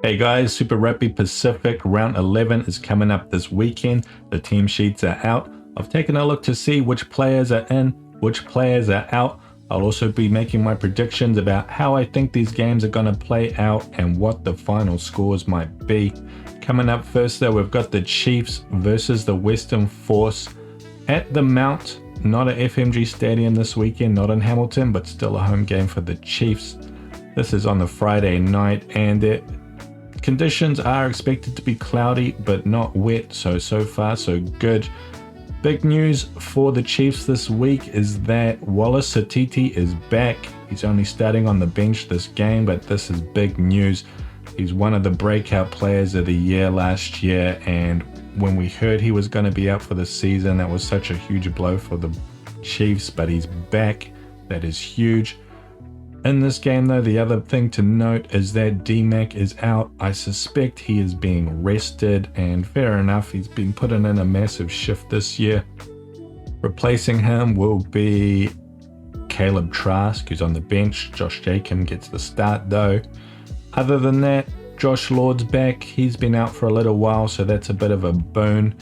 Hey guys, Super Rugby Pacific round 11 is coming up this weekend. The team sheets are out. I've taken a look to see which players are in, which players are out. I'll also be making my predictions about how I think these games are going to play out and what the final scores might be. Coming up first though, we've got the Chiefs versus the Western Force at the Mount. Not at FMG Stadium this weekend, not in Hamilton, but still a home game for the Chiefs. This is on the Friday night and conditions are expected to be cloudy but not wet, so far so good. Big news for the Chiefs this week is that Wallace Satiti is back. He's only starting on the bench this game, but this is big news. He's one of the breakout players of the year last year, and when we heard he was going to be out for the season, that was such a huge blow for the Chiefs, but he's back. That is huge. In this game though, the other thing to note is that D-Mac is out. I suspect he is being rested, and fair enough, he's been putting in a massive shift this year. Replacing him will be Caleb Trask, who's on the bench. Josh Jacob gets the start though. Other than that, Josh Lord's back. He's been out for a little while, so that's a bit of a boon.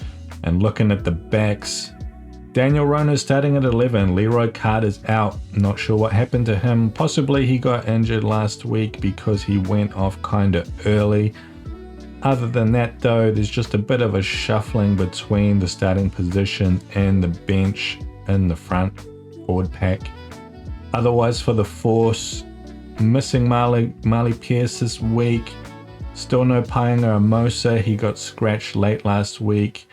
And looking at the backs, Daniel Rona's starting at 11. Leroy Carter's out. Not sure what happened to him. Possibly he got injured last week because he went off kind of early. Other than that though, there's just a bit of a shuffling between the starting position and the bench in the front forward pack. Otherwise for the Force, missing Marley Pierce this week. Still no Paenga Amosa. He got scratched late last week.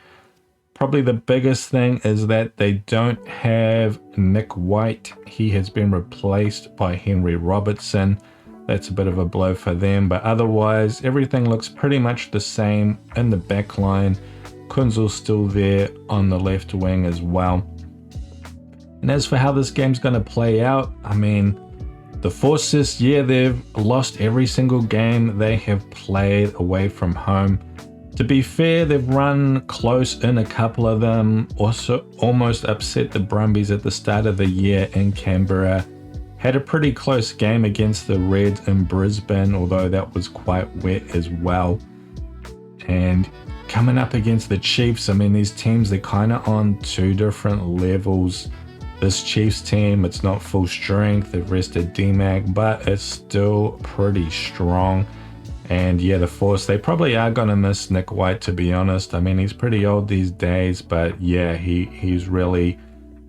Probably the biggest thing is that they don't have Nick White. He has been replaced by Henry Robertson. That's a bit of a blow for them, but otherwise everything looks pretty much the same in the back line. Kunzel's still there on the left wing as well. And as for how this game's going to play out, I mean, the Force this year, they've lost every single game they have played away from home. To be fair, they've run close in a couple of them, also almost upset the Brumbies at the start of the year in Canberra. Had a pretty close game against the Reds in Brisbane, although that was quite wet as well. And coming up against the Chiefs, I mean, these teams, they're kind of on two different levels. This Chiefs team, it's not full strength, they've rested D-Mac, but it's still pretty strong. And yeah, the Force, they probably are going to miss Nick White, to be honest. I mean, he's pretty old these days, but yeah, he's really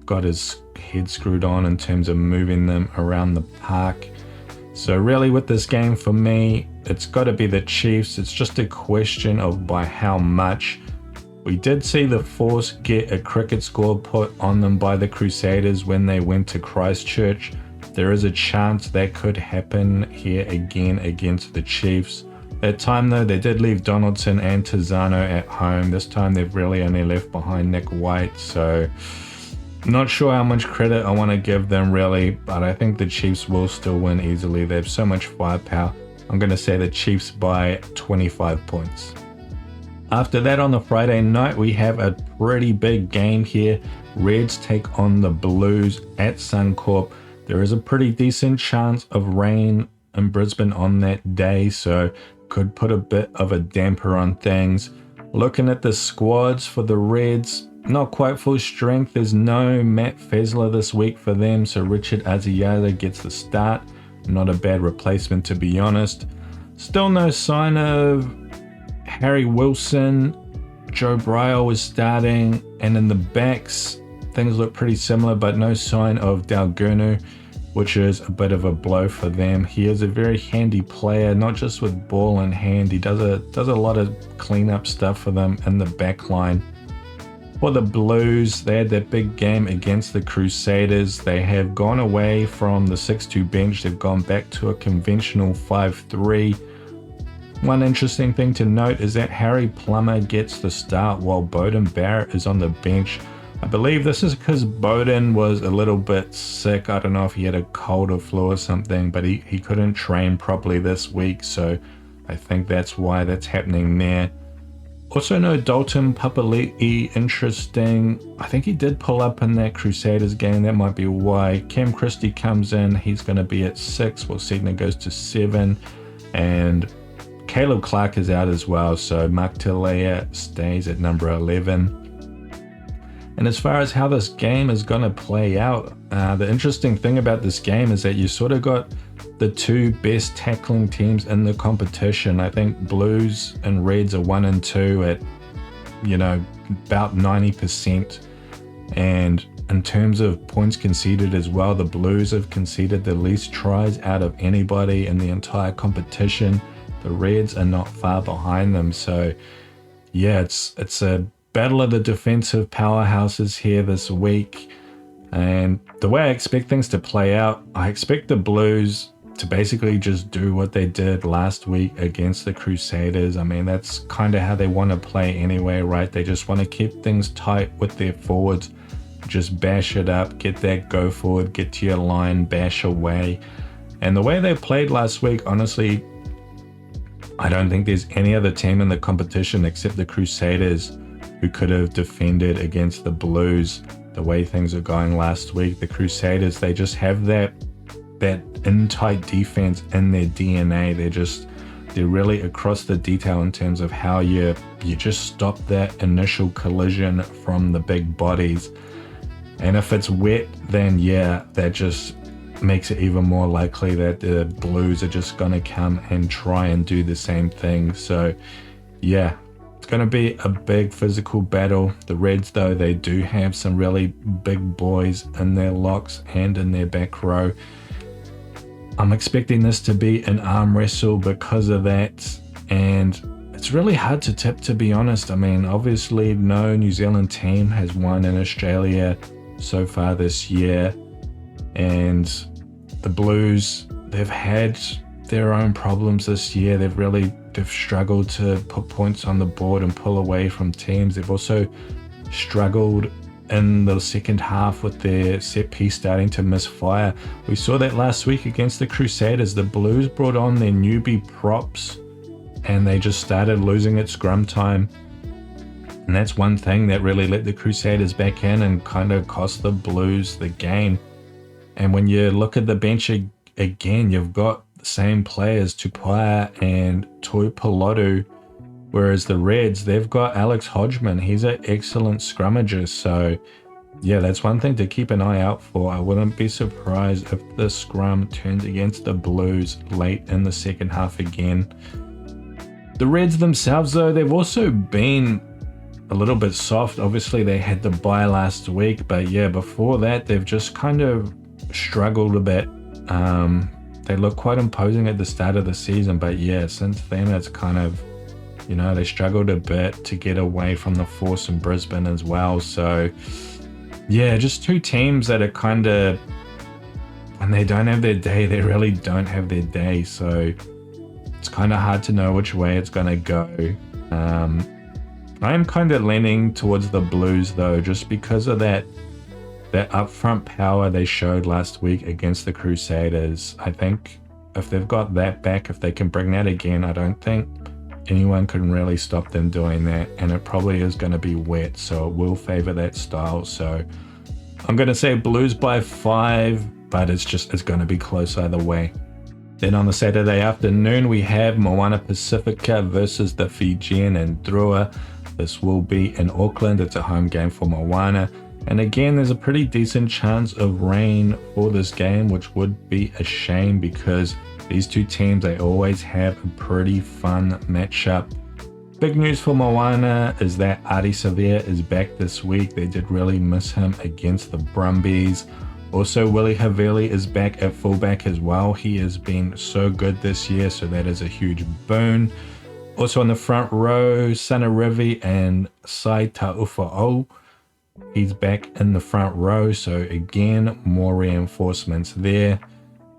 got his head screwed on in terms of moving them around the park. So really with this game for me, it's got to be the Chiefs. It's just a question of by how much. We did see the Force get a cricket score put on them by the Crusaders when they went to Christchurch. There is a chance that could happen here again against the Chiefs. That time though, they did leave Donaldson and Tizano at home. This time they've really only left behind Nick White, so not sure how much credit I want to give them really, but I think the Chiefs will still win easily. They have so much firepower. I'm going to say the Chiefs by 25 points. After that, on the Friday night, we have a pretty big game here. Reds take on the Blues at Suncorp. There is a pretty decent chance of rain in Brisbane on that day, so could put a bit of a damper on things. Looking at the squads for the Reds, not quite full strength. There's no Matt Fezler this week for them, so Richard Aziada gets the start. Not a bad replacement, to be honest. Still no sign of Harry Wilson. Joe Bryle is starting, and in the backs, things look pretty similar, but no sign of Dalgunu, which is a bit of a blow for them. He is a very handy player, not just with ball in hand. He does a lot of cleanup stuff for them in the back line. For the Blues, they had that big game against the Crusaders. They have gone away from the 6-2 bench. They've gone back to a conventional 5-3. One interesting thing to note is that Harry Plummer gets the start while Bowden Barrett is on the bench. I believe this is because Bowden was a little bit sick. I don't know if he had a cold or flu or something, but he couldn't train properly this week, so I think that's why that's happening there. Also no Dalton Papali'i, interesting. I think he did pull up in that Crusaders game, that might be why. Cam Christie comes in, he's going to be at 6, while Sedna goes to 7, and Caleb Clark is out as well, so Mark Telea stays at number 11. And as far as how this game is going to play out, the interesting thing about this game is that you sort of got the two best tackling teams in the competition. I think Blues and Reds are 1 and 2 at, about 90%. And in terms of points conceded as well, the Blues have conceded the least tries out of anybody in the entire competition. The Reds are not far behind them. So yeah, it's a battle of the defensive powerhouses here this week. And the way I expect things to play out, I expect the Blues to basically just do what they did last week against the Crusaders. I mean, that's kind of how they want to play anyway, right? They just want to keep things tight with their forwards, just bash it up, get that go forward, get to your line, bash away. And the way they played last week, honestly, I don't think there's any other team in the competition except the Crusaders who could have defended against the Blues the way things are going last week. The Crusaders, they just have that in-tight defense in their DNA. They're really across the detail in terms of how you just stop that initial collision from the big bodies. And if it's wet, then yeah, that just makes it even more likely that the Blues are just going to come and try and do the same thing. So yeah, it's going to be a big physical battle. The Reds, though, they do have some really big boys in their locks and in their back row. I'm expecting this to be an arm wrestle because of that, and it's really hard to tip, to be honest. I mean, obviously no New Zealand team has won in Australia so far this year, and the Blues, they've had their own problems this year. They've struggled to put points on the board and pull away from teams. They've also struggled in the second half with their set piece starting to misfire. We saw that last week against the Crusaders. The Blues brought on their newbie props and they just started losing at scrum time. And that's one thing that really let the Crusaders back in and kind of cost the Blues the game. And when you look at the bench again, you've got the same players, Tupaia and Toi Pilotu, whereas the Reds, they've got Alex Hodgman. He's an excellent scrummager. So yeah, that's one thing to keep an eye out for. I wouldn't be surprised if the scrum turns against the Blues late in the second half again. The Reds themselves, though, they've also been a little bit soft. Obviously, they had the bye last week, but yeah, before that, they've just kind of struggled a bit. They look quite imposing at the start of the season, but yeah, since then, it's kind of, they struggled a bit to get away from the force in Brisbane as well. So yeah, just two teams that are kind of, when they don't have their day, they really don't have their day. So it's kind of hard to know which way it's going to go. I am kind of leaning towards the Blues, though, just because of that upfront power they showed last week against the Crusaders. I think if they've got that back, if they can bring that again, I don't think anyone can really stop them doing that. And it probably is going to be wet, so it will favor that style. So I'm going to say Blues by 5, but it's going to be close either way. Then on the Saturday afternoon, we have Moana Pacifica versus the Fijian and Drua. This will be in Auckland. It's a home game for Moana. And again, there's a pretty decent chance of rain for this game, which would be a shame because these two teams, they always have a pretty fun matchup. Big news for Moana is that Ari Savea is back this week. They did really miss him against the Brumbies. Also, Willie Havili is back at fullback as well. He has been so good this year, so that is a huge boon. Also on the front row, Sanarivi and Sai Taufa'o. He's back in the front row, so again, more reinforcements there.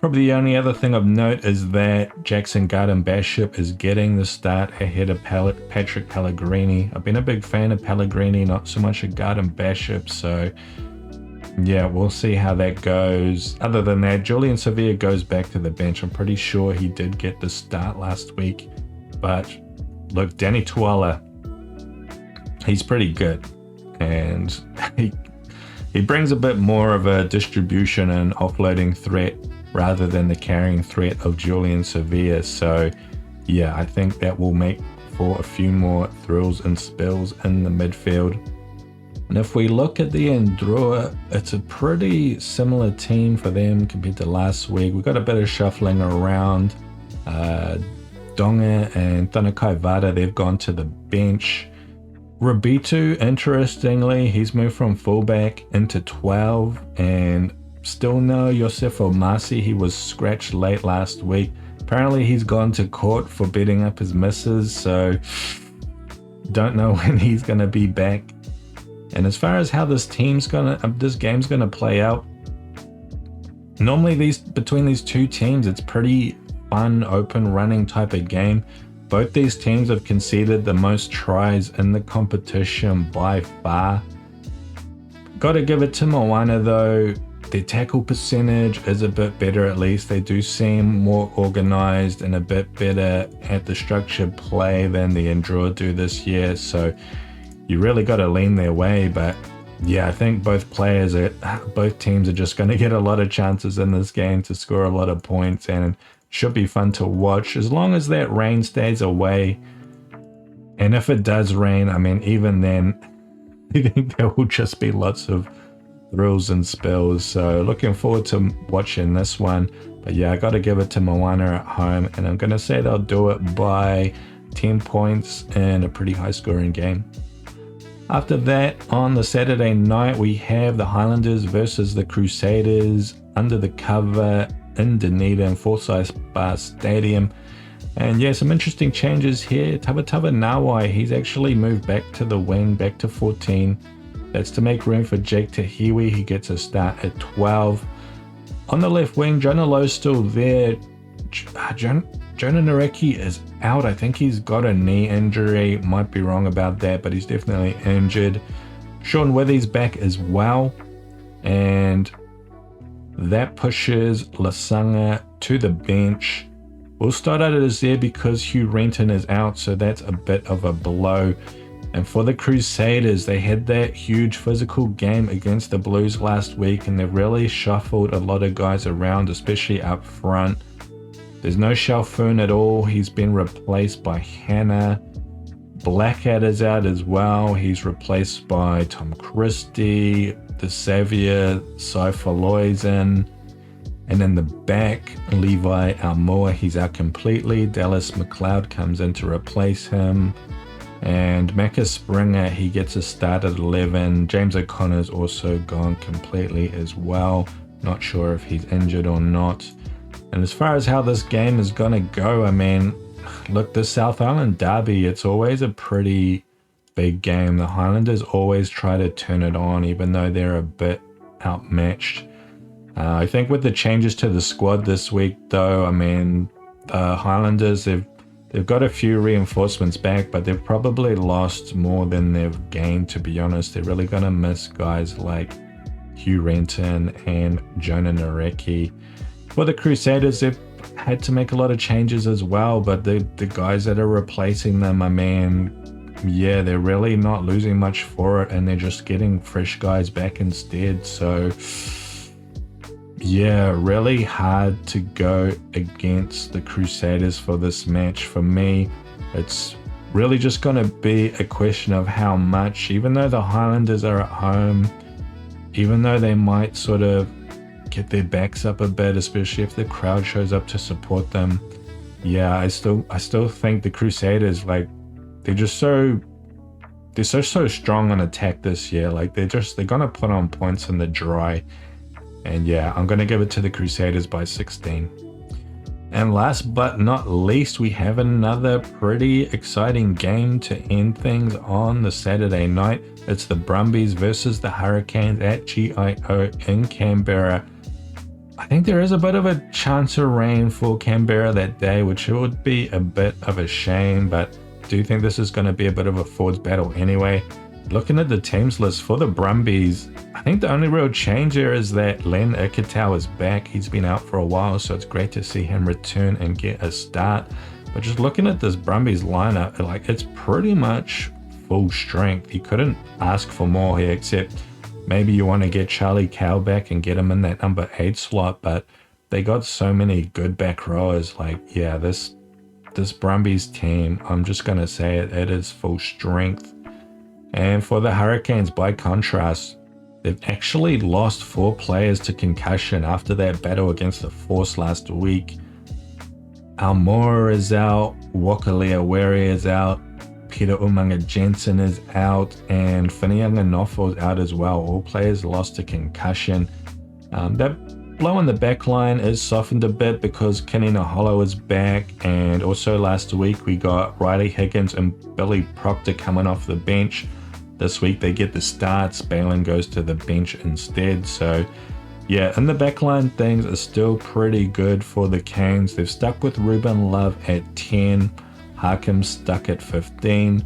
Probably the only other thing of note is that Jackson Garden-Bishop is getting the start ahead of Patrick Pellegrini. I've been a big fan of Pellegrini, not so much of Garden-Bishop, so yeah, we'll see how that goes. Other than that, Julian Sevilla goes back to the bench. I'm pretty sure he did get the start last week, but look, Danny Tuala, he's pretty good, and he brings a bit more of a distribution and offloading threat rather than the carrying threat of Julian Sevilla. So yeah, I think that will make for a few more thrills and spills in the midfield. And if we look at the Endrua, it's a pretty similar team for them compared to last week. We've got a bit of shuffling around. Donga and Tanakai Vada, they've gone to the bench. Rabitu, interestingly, he's moved from fullback into 12, and still no Yosef Omasi. He was scratched late last week. Apparently he's gone to court for beating up his missus, so don't know when he's going to be back. And as far as how this game's gonna play out, normally between these two teams, it's pretty fun, open running type of game. Both these teams have conceded the most tries in the competition by far. Gotta give it to Moana though. Their tackle percentage is a bit better, at least. They do seem more organized and a bit better at the structured play than the Endrua do this year. So you really got to lean their way. But yeah, I think both teams are just going to get a lot of chances in this game to score a lot of points, and it should be fun to watch as long as that rain stays away. And if it does rain, I mean, even then, I think there will just be lots of thrills and spills. So looking forward to watching this one. But yeah, I got to give it to Moana at home, and I'm going to say they'll do it by 10 points in a pretty high scoring game. After that, on the Saturday night, we have the Highlanders versus the Crusaders under the cover in Dunedin, Forsyth Bar Stadium. And yeah, some interesting changes here. Tabatava Nawai, he's actually moved back to the wing, back to 14. That's to make room for Jake Tahiwi. He gets a start at 12. On the left wing, Jonah Lowe's still there. Jonah Nareki is out. I think he's got a knee injury. Might be wrong about that, but he's definitely injured. Sean Withy's back as well. And that pushes Lasanga to the bench. We'll start out as there because Hugh Renton is out, so that's a bit of a blow. And for the Crusaders, they had that huge physical game against the Blues last week, and they've really shuffled a lot of guys around, especially up front. There's no Shalfoon at all. He's been replaced by Hannah. Blackadder's out as well. He's replaced by Tom Christie, DeSavia, Saifaloizen. And in the back, Levi Almoa, he's out completely. Dallas McLeod comes in to replace him. And Macca Springer, he gets a start at 11. James O'Connor's also gone completely as well. Not sure if he's injured or not. And as far as how this game is going to go, I mean, look, the South Island Derby, it's always a pretty big game. The Highlanders always try to turn it on, even though they're a bit outmatched. I think with the changes to the squad this week, though, I mean, the Highlanders, they've got a few reinforcements back, but they've probably lost more than they've gained, to be honest. They're really going to miss guys like Hugh Renton and Jonah Nareki. For the Crusaders, they've had to make a lot of changes as well, but the guys that are replacing them, I mean, yeah, they're really not losing much for it, and they're just getting fresh guys back instead. So yeah, really hard to go against the Crusaders for this match. For me, it's really just going to be a question of how much, even though the Highlanders are at home, even though they might sort of get their backs up a bit, especially if the crowd shows up to support them. Yeah, I still think the Crusaders, like, they're so strong on attack this year. Like, they're gonna put on points in the dry. And yeah, I'm gonna give it to the Crusaders by 16. And last but not least, we have another pretty exciting game to end things on the Saturday night. It's the Brumbies versus the Hurricanes at GIO in Canberra. I think there is a bit of a chance of rain for Canberra that day, which would be a bit of a shame, but I do think this is going to be a bit of a forwards battle anyway. Looking at the teams list for the Brumbies, I think the only real change there is that Len Ikitau is back. He's been out for a while, so it's great to see him return and get a start. But just looking at this Brumbies lineup, like, it's pretty much full strength. You couldn't ask for more here, except maybe you want to get Charlie Cow back and get him in that number 8 slot, but they got so many good back rowers. Like, yeah, this this Brumbies team, I'm just going to say it, it is full strength. And for the Hurricanes, by contrast, they've actually lost 4 players to concussion after that battle against the Force last week. Almora is out, Wakaleawere is out, Peter Umanga Jensen is out, and Whinianga Nofo is out as well. All players lost to concussion. That blow in the back line is softened a bit because Kanina Hollow is back, and also last week we got Riley Higgins and Billy Proctor coming off the bench. This week they get the starts, Balin goes to the bench instead. So yeah, in the backline things are still pretty good for the Canes. They've stuck with Ruben Love at 10, Harkham stuck at 15.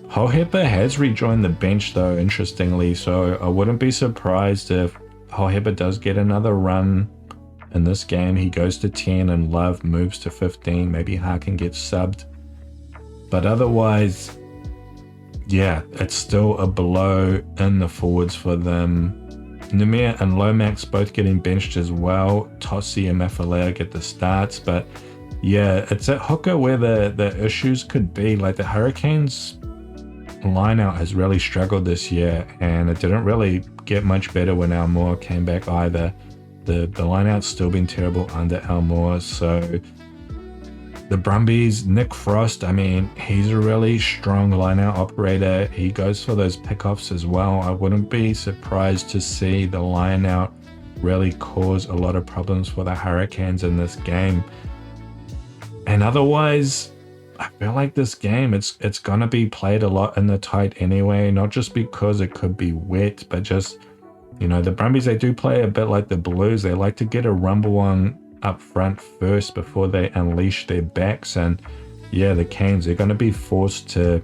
Hohepa has rejoined the bench though, interestingly, so I wouldn't be surprised if Hohepa does get another run in this game. He goes to 10 and Love moves to 15. Maybe Harkin gets subbed. But otherwise, yeah, it's still a blow in the forwards for them. Numia and Lomax both getting benched as well. Tossi and Mafalea get the starts, but yeah, it's at hooker where the issues could be. Like the Hurricanes lineout has really struggled this year, and it didn't really get much better when Almora came back either. The lineout's still been terrible under Almora, so the Brumbies, Nick Frost, I mean, he's a really strong lineout operator. He goes for those pickoffs as well. I wouldn't be surprised to see the lineout really cause a lot of problems for the Hurricanes in this game. And otherwise, I feel like this game, it's gonna be played a lot in the tight anyway, not just because it could be wet, but just, you know, the Brumbies, they do play a bit like the Blues. They like to get a rumble on up front first before they unleash their backs. And yeah, the Canes, they're going to be forced to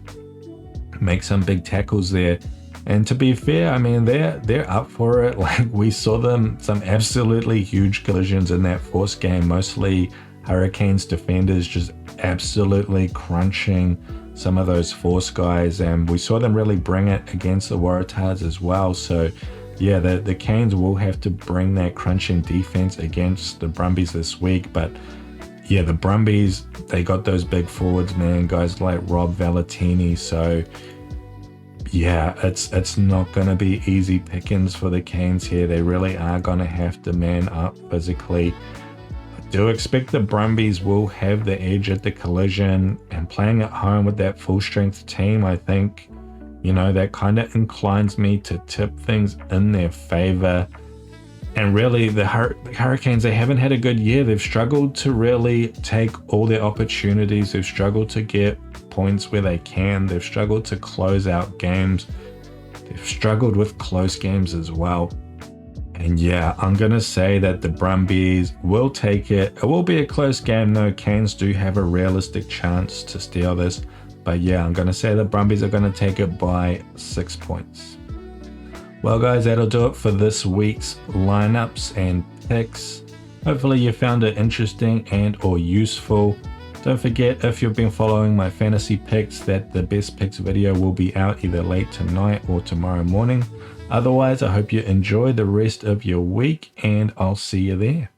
make some big tackles there. And to be fair, I mean, they're up for it. Like, we saw them some absolutely huge collisions in that Force game, mostly Hurricanes defenders just absolutely crunching some of those Force guys, and we saw them really bring it against the Waratahs as well. So yeah, the Canes will have to bring that crunching defense against the Brumbies this week. But yeah, the Brumbies, they got those big forwards, man, guys like Rob Valentini. So yeah, it's not going to be easy pickings for the Canes here. They really are going to have to man up physically. I do expect the Brumbies will have the edge at the collision, and playing at home with that full strength team, I think, you know, that kind of inclines me to tip things in their favor. And really, the Hurricanes, they haven't had a good year. They've struggled to really take all their opportunities. They've struggled to get points where they can. They've struggled to close out games. They've struggled with close games as well. And yeah, I'm going to say that the Brumbies will take it. It will be a close game though. Canes do have a realistic chance to steal this. But yeah, I'm going to say the Brumbies are going to take it by 6 points. Well guys, that'll do it for this week's lineups and picks. Hopefully you found it interesting and or useful. Don't forget, if you've been following my fantasy picks, that the best picks video will be out either late tonight or tomorrow morning. Otherwise, I hope you enjoy the rest of your week, and I'll see you there.